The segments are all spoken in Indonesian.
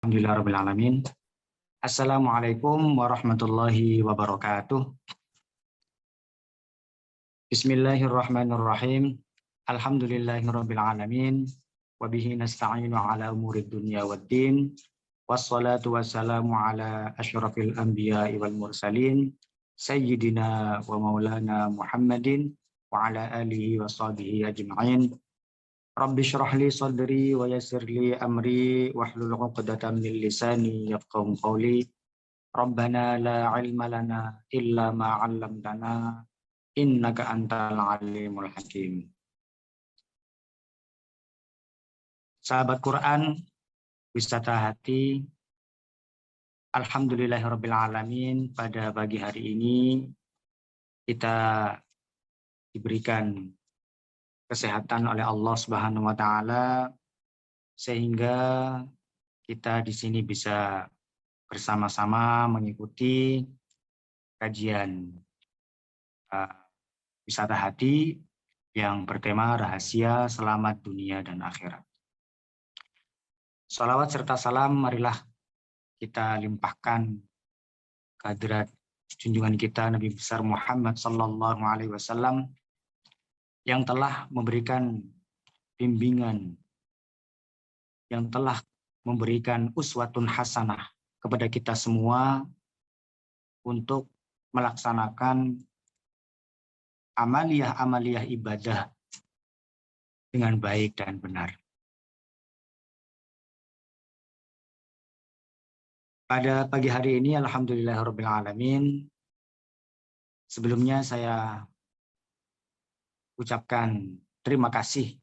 Alhamdulillahirrahmanirrahim. Assalamualaikum warahmatullahi wabarakatuh. Bismillahirrahmanirrahim. Alhamdulillahirrabbilalamin. Wabihi nasta'inu ala umurid dunya waddin. Wassalatu wassalamu ala asyrafil anbiya'i wal mursalin. Sayyidina wa maulana Muhammadin wa ala alihi wa sahbihi ajma'in. Rabbi syrah li sadri wa yassir li amri wahlul 'uqdatam min lisani yafqahu qawli. Rabbana la 'ilma lana illa ma 'allamtana innaka antal alimul hakim. Sahabat Quran, wisata hati, alhamdulillahirabbil alamin, pada pagi hari ini kita diberikan kesehatan oleh Allah Subhanahu wa taala sehingga kita di sini bisa bersama-sama mengikuti kajian wisata hati yang bertema rahasia selamat dunia dan akhirat. Shalawat serta salam marilah kita limpahkan kehadirat junjungan kita Nabi besar Muhammad sallallahu alaihi wasallam yang telah memberikan bimbingan, yang telah memberikan uswatun hasanah kepada kita semua untuk melaksanakan amaliyah ibadah dengan baik dan benar. Pada pagi hari ini, alhamdulillahirrabbilalamin, sebelumnya saya ucapkan terima kasih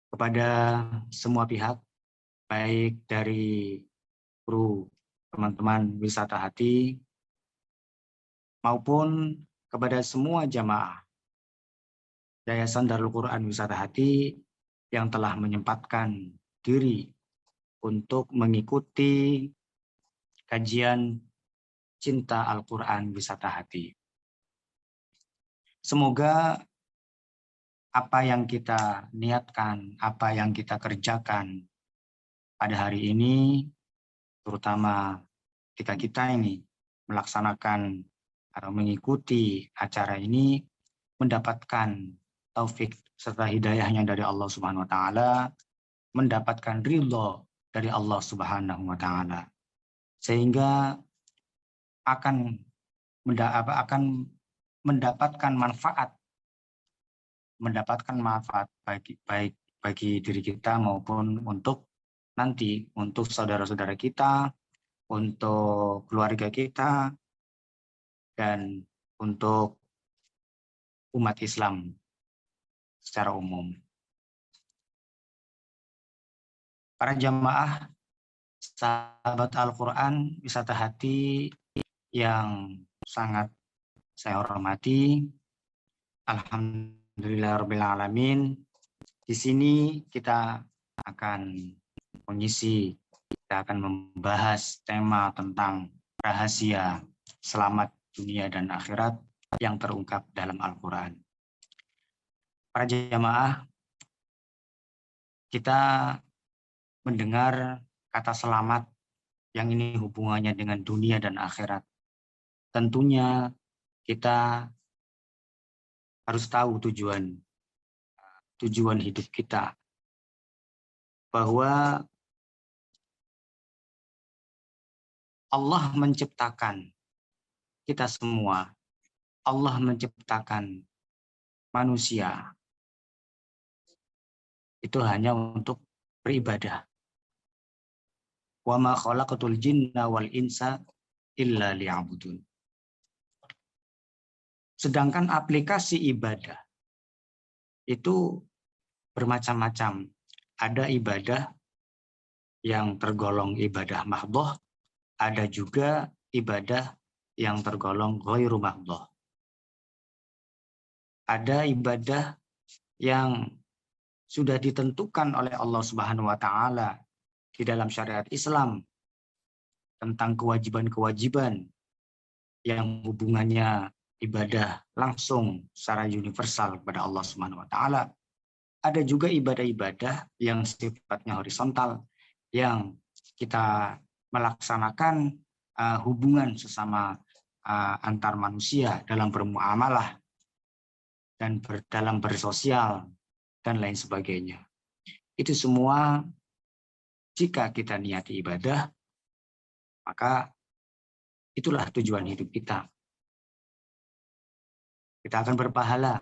kepada semua pihak, baik dari kru teman-teman wisata hati maupun kepada semua jamaah Yayasan Darul Quran Wisata Hati yang telah menyempatkan diri untuk mengikuti kajian Cinta Al-Quran Wisata Hati. Semoga apa yang kita niatkan, apa yang kita kerjakan pada hari ini, terutama kita ini melaksanakan atau mengikuti acara ini, mendapatkan taufik serta hidayahnya dari Allah Subhanahu wa taala, mendapatkan ridho dari Allah Subhanahu wa taala, sehingga akan mendapatkan manfaat baik bagi diri kita maupun untuk nanti untuk saudara-saudara kita, untuk keluarga kita, dan untuk umat Islam secara umum. Para jamaah sahabat Al-Quran Wisata Hati yang sangat saya hormati, alhamdulillahirrabbilalamin, di sini kita akan membahas tema tentang rahasia selamat dunia dan akhirat yang terungkap dalam Al-Quran. Para jamaah, kita mendengar kata selamat yang ini hubungannya dengan dunia dan akhirat. Tentunya kita harus tahu tujuan hidup kita, bahwa Allah menciptakan kita semua, Allah menciptakan manusia itu hanya untuk beribadah. Wa ma khalaqatul jinna wal insa illa liya'budun. Sedangkan aplikasi ibadah itu bermacam-macam. Ada ibadah yang tergolong ibadah mahdhah, ada juga ibadah yang tergolong ghairu mahdhah. Ada ibadah yang sudah ditentukan oleh Allah Subhanahu wa taala di dalam syariat Islam tentang kewajiban-kewajiban yang hubungannya ibadah langsung secara universal kepada Allah Subhanahu wa taala. Ada juga ibadah-ibadah yang sifatnya horizontal, yang kita melaksanakan hubungan sesama antar manusia dalam bermuamalah dan dalam bersosial dan lain sebagainya. Itu semua jika kita niati ibadah, maka itulah tujuan hidup kita. Kita akan berpahala,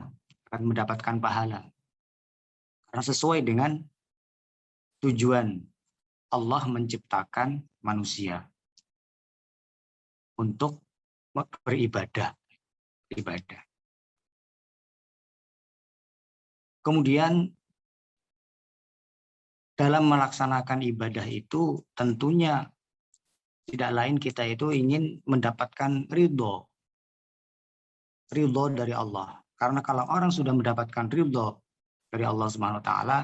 akan mendapatkan pahala. Karena sesuai dengan tujuan Allah menciptakan manusia untuk beribadah. Kemudian dalam melaksanakan ibadah itu tentunya tidak lain kita itu ingin mendapatkan ridho dari Allah. Karena kalau orang sudah mendapatkan ridho dari Allah Subhanahu wa taala,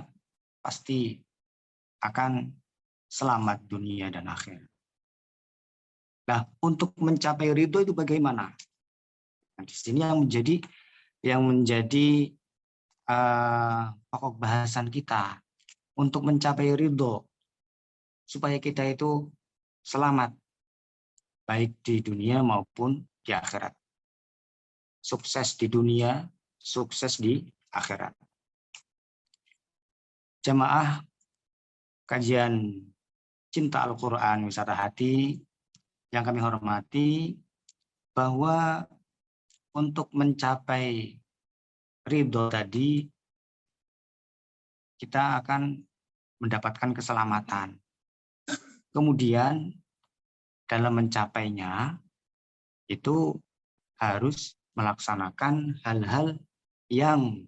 pasti akan selamat dunia dan akhirat. Nah, untuk mencapai ridho itu bagaimana? Nah, di sini yang menjadi pokok bahasan kita untuk mencapai ridho supaya kita itu selamat baik di dunia maupun di akhirat. Sukses di dunia, sukses di akhirat. Jamaah kajian Cinta Al-Quran Wisata Hati yang kami hormati, bahwa untuk mencapai ridho tadi kita akan mendapatkan keselamatan. Kemudian dalam mencapainya itu harus melaksanakan hal-hal yang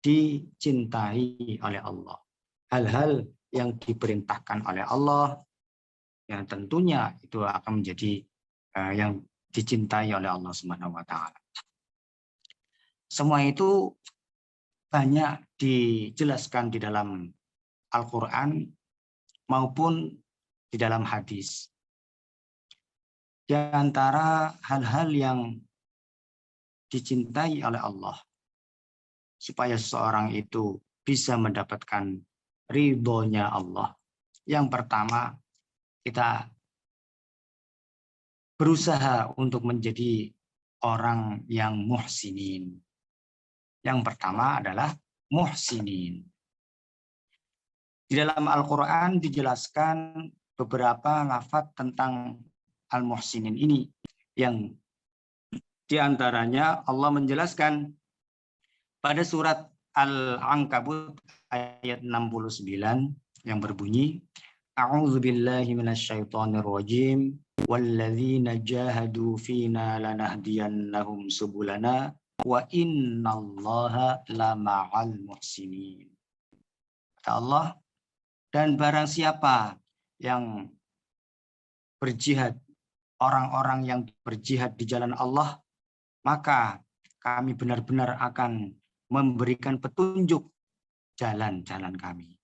dicintai oleh Allah. Hal-hal yang diperintahkan oleh Allah, yang tentunya itu akan menjadi yang dicintai oleh Allah Subhanahu wa taala. Semua itu banyak dijelaskan di dalam Al-Qur'an maupun di dalam hadis. Di antara hal-hal yang dicintai oleh Allah supaya seseorang itu bisa mendapatkan ridhonya Allah. Yang pertama, kita berusaha untuk menjadi orang yang muhsinin. Yang pertama adalah muhsinin. Di dalam Al-Quran dijelaskan beberapa lafaz tentang al-muhsinin ini. Yang diantaranya Allah menjelaskan pada surat Al-Ankabut ayat 69 yang berbunyi, A'udzu billahi minasyaitonir rajim. Walladzina jahadu fina lanahdiyannahum subulana wa innallaha lama'al muhsinin. Kata Allah, dan barang siapa yang berjihad, orang-orang yang berjihad di jalan Allah, maka kami benar-benar akan memberikan petunjuk jalan-jalan kami.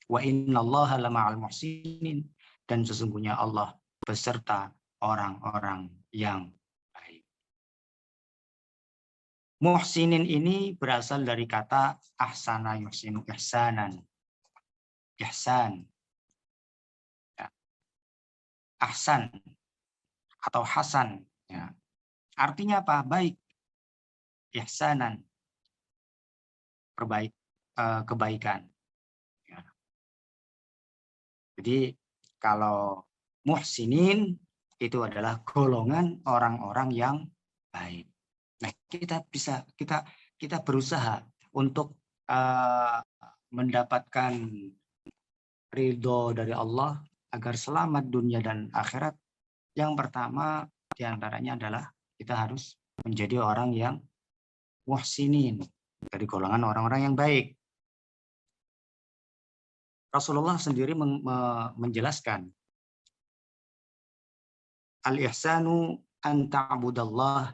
Wa innallaha lama'al muhsinin, dan sesungguhnya Allah beserta orang-orang yang baik. Muhsinin ini berasal dari kata ahsana yuhsinu ihsanan. Ihsan. Ya. Ahsan atau hasan. Ya. Artinya apa? Baik. Ihsanan. Kebaikan. Ya. Jadi kalau muhsinin itu adalah golongan orang-orang yang baik. Nah, kita berusaha untuk mendapatkan ridho dari Allah agar selamat dunia dan akhirat. Yang pertama diantaranya adalah kita harus menjadi orang yang muhsinin, dari golongan orang-orang yang baik. Rasulullah sendiri menjelaskan, al-ihsanu an ta'budallah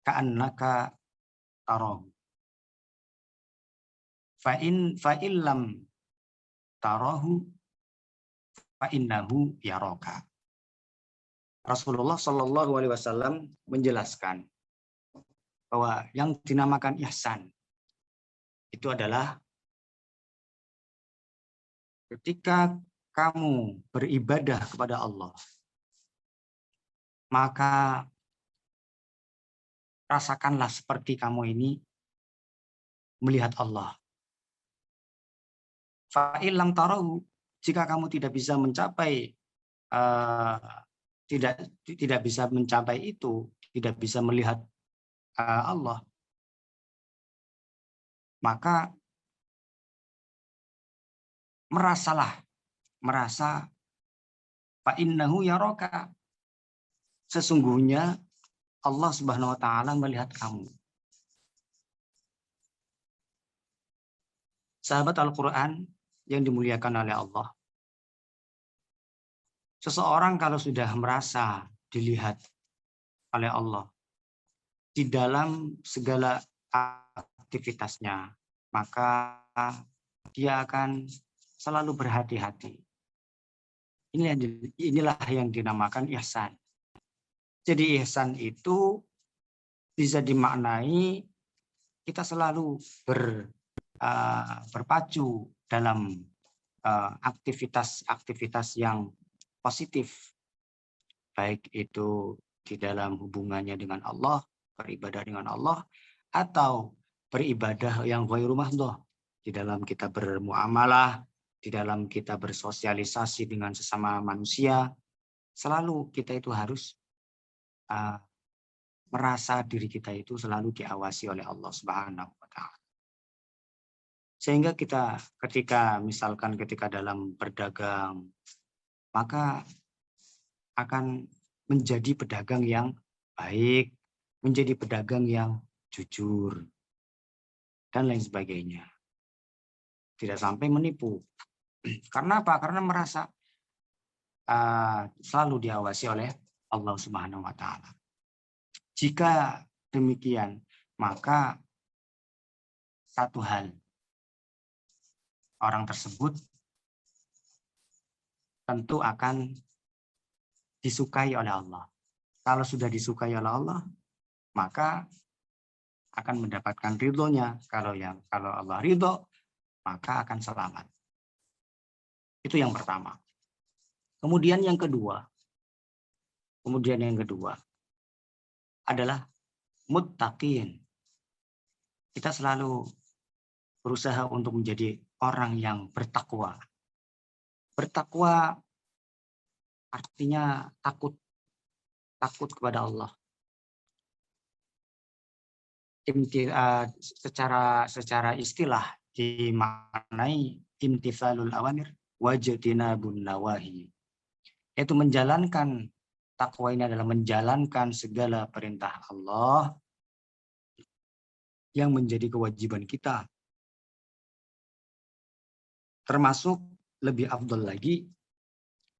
ka'annaka tarahu. Fa'in lam tarahu fa'innahu yaraka. Rasulullah Shallallahu Alaihi Wasallam menjelaskan bahwa yang dinamakan ihsan itu adalah ketika kamu beribadah kepada Allah, maka rasakanlah seperti kamu ini melihat Allah. Fa'ilam tarahu, jika kamu tidak bisa mencapai tidak bisa mencapai itu, tidak bisa melihat Allah, maka merasa fa'innahu yaraka, sesungguhnya Allah Subhanahu wa taala melihat kamu. Sahabat Al-Qur'an yang dimuliakan oleh Allah. Seseorang kalau sudah merasa dilihat oleh Allah di dalam segala aktivitasnya, maka dia akan selalu berhati-hati. Inilah yang dinamakan ihsan. Jadi ihsan itu bisa dimaknai kita selalu berpacu dalam aktivitas-aktivitas yang positif, baik itu di dalam hubungannya dengan Allah, beribadah dengan Allah, atau beribadah yang ghairu mahdhah, di dalam kita bermuamalah, di dalam kita bersosialisasi dengan sesama manusia, selalu kita itu harus merasa diri kita itu selalu diawasi oleh Allah Subhanahu wa taala. Sehingga kita ketika dalam berdagang, maka akan menjadi pedagang yang baik, menjadi pedagang yang jujur, dan lain sebagainya. Tidak sampai menipu. Karena apa? Karena merasa selalu diawasi oleh Allah Subhanahu wa taala. Jika demikian, maka satu hal, orang tersebut tentu akan disukai oleh Allah. Kalau sudah disukai oleh Allah, maka akan mendapatkan ridhonya. Kalau Allah ridho, maka akan selamat. Itu yang pertama. Kemudian yang kedua adalah muttaqin. Kita selalu berusaha untuk menjadi orang yang bertakwa. Bertakwa artinya takut kepada Allah. Secara istilah dimaknai imtithalul awamir wajtinabun nawahi. Yaitu menjalankan takwa ini adalah menjalankan segala perintah Allah yang menjadi kewajiban kita. Termasuk lebih afdal lagi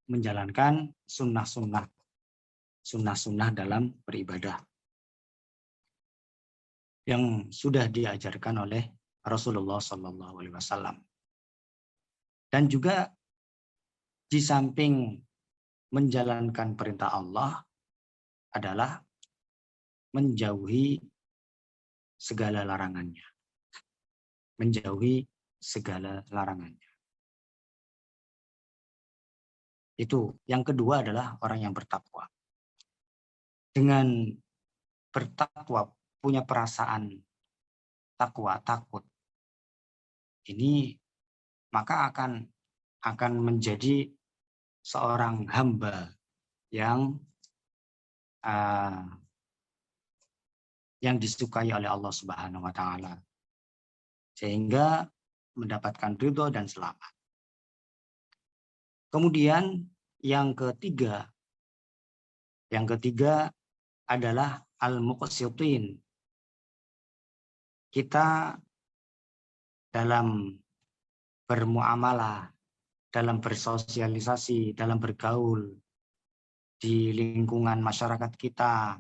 menjalankan sunnah-sunnah dalam beribadah yang sudah diajarkan oleh Rasulullah SAW. Dan juga di samping menjalankan perintah Allah adalah menjauhi segala larangannya. Itu yang kedua adalah orang yang bertakwa. Dengan bertakwa, punya perasaan takwa, takut, ini maka akan menjadi seorang hamba yang disukai oleh Allah Subhanahu wa taala, sehingga mendapatkan ridho dan selamat. Kemudian yang ketiga adalah al-muqsitin. Kita dalam bermuamalah, dalam bersosialisasi, dalam bergaul di lingkungan masyarakat kita,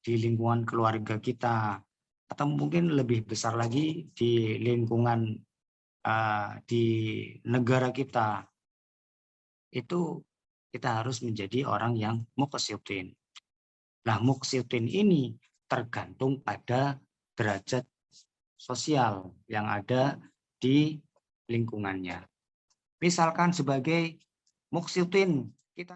di lingkungan keluarga kita, atau mungkin lebih besar lagi di lingkungan di negara kita, itu kita harus menjadi orang yang muqsitin. Nah, muqsitin ini tergantung pada derajat sosial yang ada di lingkungannya. Misalkan sebagai muksitin